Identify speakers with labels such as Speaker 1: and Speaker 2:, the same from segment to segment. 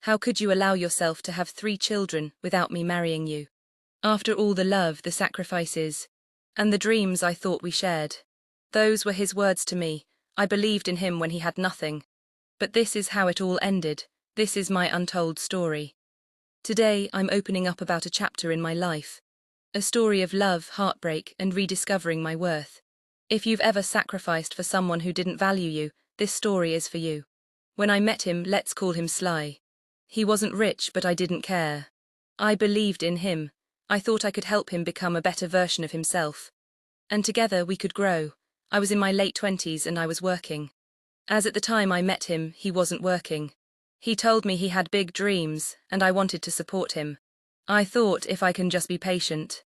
Speaker 1: How could you allow yourself to have 3 children without me marrying you? After all the love, the sacrifices, and the dreams I thought we shared. Those were his words to me. I believed in him when he had nothing. But this is how it all ended. This is my untold story. Today, I'm opening up about a chapter in my life. A story of love, heartbreak, and rediscovering my worth. If you've ever sacrificed for someone who didn't value you, this story is for you. When I met him, let's call him Sly. He wasn't rich, but I didn't care. I believed in him. I thought I could help him become a better version of himself. And together we could grow. I was in my late 20s and I was working. As at the time I met him, he wasn't working. He told me he had big dreams, and I wanted to support him. I thought if I can just be patient,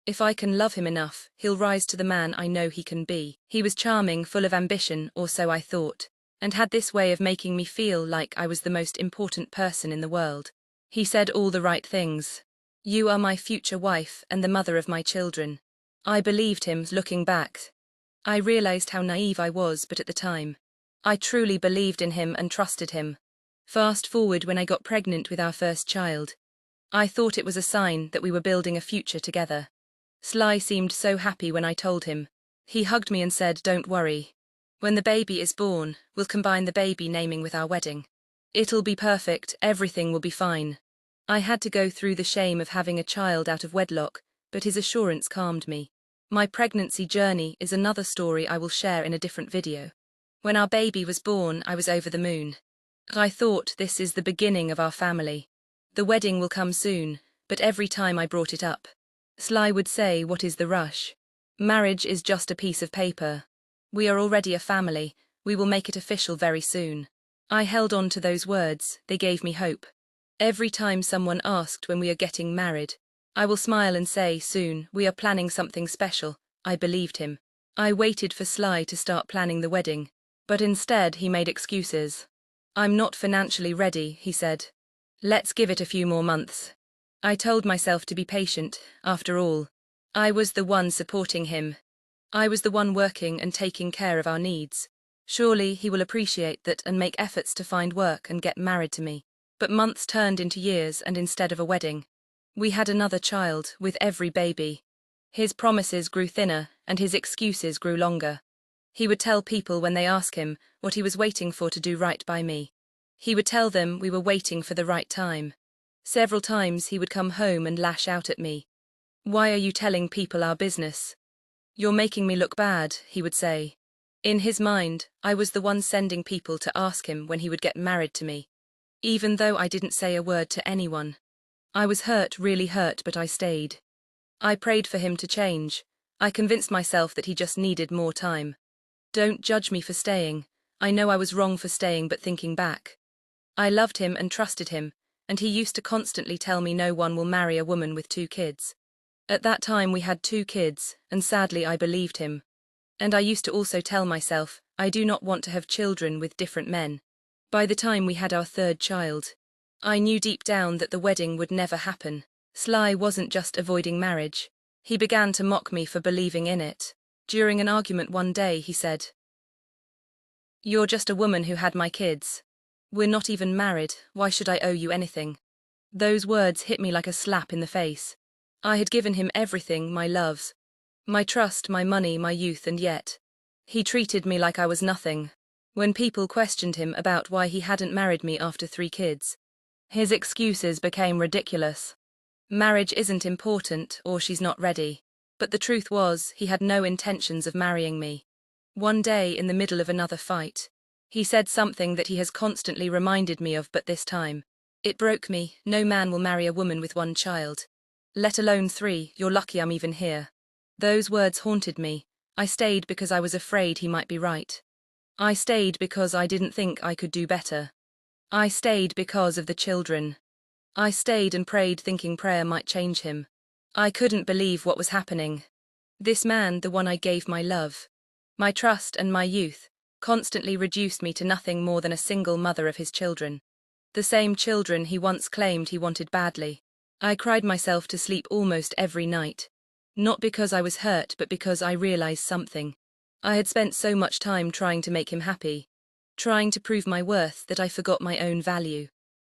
Speaker 1: if I can love him enough, he'll rise to the man I know he can be. He was charming, full of ambition, or so I thought, and had this way of making me feel like I was the most important person in the world. He said all the right things. You are my future wife and the mother of my children. I believed him. Looking back, I realized how naive I was, but at the time, I truly believed in him and trusted him. Fast forward when I got pregnant with our first child. I thought it was a sign that we were building a future together. Sly seemed so happy when I told him. He hugged me and said, "Don't worry. When the baby is born, we'll combine the baby naming with our wedding. It'll be perfect, everything will be fine." I had to go through the shame of having a child out of wedlock, but his assurance calmed me. My pregnancy journey is another story I will share in a different video. When our baby was born, I was over the moon. I thought, this is the beginning of our family. The wedding will come soon, but every time I brought it up, Sly would say, "What is the rush? Marriage is just a piece of paper. We are already a family, we will make it official very soon." I held on to those words, they gave me hope. Every time someone asked when we are getting married, I will smile and say, "Soon, we are planning something special." I believed him. I waited for Sly to start planning the wedding, but instead he made excuses. "I'm not financially ready," he said. "Let's give it a few more months." I told myself to be patient. After all, I was the one supporting him. I was the one working and taking care of our needs. Surely he will appreciate that and make efforts to find work and get married to me. But months turned into years, and instead of a wedding, we had another child. With every baby, his promises grew thinner and his excuses grew longer. He would tell people when they asked him what he was waiting for to do right by me. He would tell them we were waiting for the right time. Several times he would come home and lash out at me. "Why are you telling people our business? You're making me look bad," he would say. In his mind, I was the one sending people to ask him when he would get married to me. Even though I didn't say a word to anyone. I was hurt, really hurt, but I stayed. I prayed for him to change. I convinced myself that he just needed more time. Don't judge me for staying. I know I was wrong for staying, but thinking back, I loved him and trusted him, and he used to constantly tell me no one will marry a woman with 2 kids. At that time we had 2 kids, and sadly I believed him. And I used to also tell myself, I do not want to have children with different men. By the time we had our 3rd child, I knew deep down that the wedding would never happen. Sly wasn't just avoiding marriage. He began to mock me for believing in it. During an argument one day he said, "You're just a woman who had my kids. We're not even married, why should I owe you anything?" Those words hit me like a slap in the face. I had given him everything, my loves, my trust, my money, my youth, and yet he treated me like I was nothing. When people questioned him about why he hadn't married me after 3 kids, his excuses became ridiculous. Marriage isn't important, or she's not ready. But the truth was, he had no intentions of marrying me. One day, in the middle of another fight, he said something that he has constantly reminded me of, but this time, it broke me. "No man will marry a woman with 1 child. Let alone 3, you're lucky I'm even here." Those words haunted me. I stayed because I was afraid he might be right. I stayed because I didn't think I could do better. I stayed because of the children. I stayed and prayed thinking prayer might change him. I couldn't believe what was happening. This man, the one I gave my love, my trust and my youth, constantly reduced me to nothing more than a single mother of his children. The same children he once claimed he wanted badly. I cried myself to sleep almost every night. Not because I was hurt, but because I realized something. I had spent so much time trying to make him happy, trying to prove my worth, that I forgot my own value.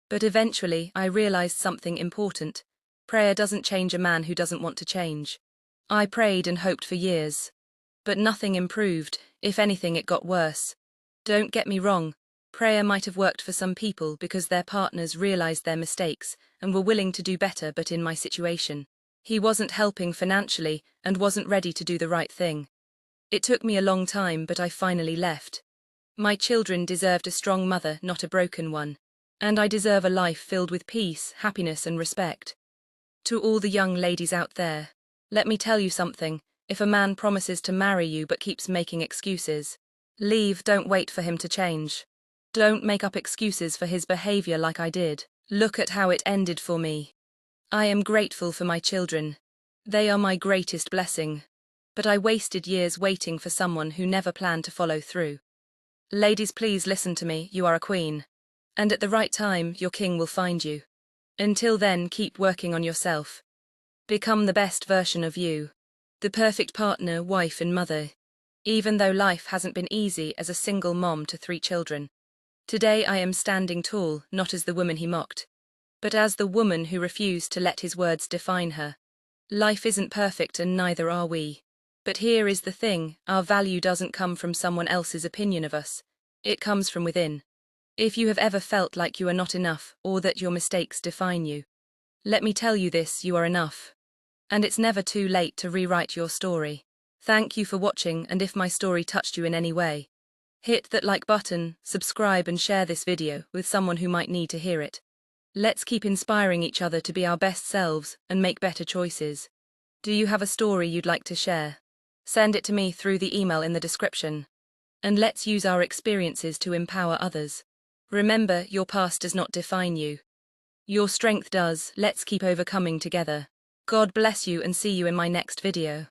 Speaker 1: But eventually, I realized something important. Prayer doesn't change a man who doesn't want to change. I prayed and hoped for years. But nothing improved. If anything, it got worse. Don't get me wrong. Prayer might have worked for some people because their partners realized their mistakes and were willing to do better, but in my situation, he wasn't helping financially and wasn't ready to do the right thing. It took me a long time, but I finally left. My children deserved a strong mother, not a broken one. And I deserve a life filled with peace, happiness, and respect. To all the young ladies out there, let me tell you something. If a man promises to marry you but keeps making excuses, leave. Don't wait for him to change. Don't make up excuses for his behavior like I did. Look at how it ended for me. I am grateful for my children. They are my greatest blessing. But I wasted years waiting for someone who never planned to follow through. Ladies, please listen to me. You are a queen. And at the right time, your king will find you. Until then, keep working on yourself. Become the best version of you. The perfect partner, wife, and mother. Even though life hasn't been easy as a single mom to 3 children. Today I am standing tall, not as the woman he mocked, but as the woman who refused to let his words define her. Life isn't perfect and neither are we. But here is the thing, our value doesn't come from someone else's opinion of us. It comes from within. If you have ever felt like you are not enough or that your mistakes define you, let me tell you this, you are enough. And it's never too late to rewrite your story. Thank you for watching, and if my story touched you in any way, hit that like button, subscribe and share this video with someone who might need to hear it. Let's keep inspiring each other to be our best selves and make better choices. Do you have a story you'd like to share? Send it to me through the email in the description. And let's use our experiences to empower others. Remember, your past does not define you. Your strength does. Let's keep overcoming together. God bless you and see you in my next video.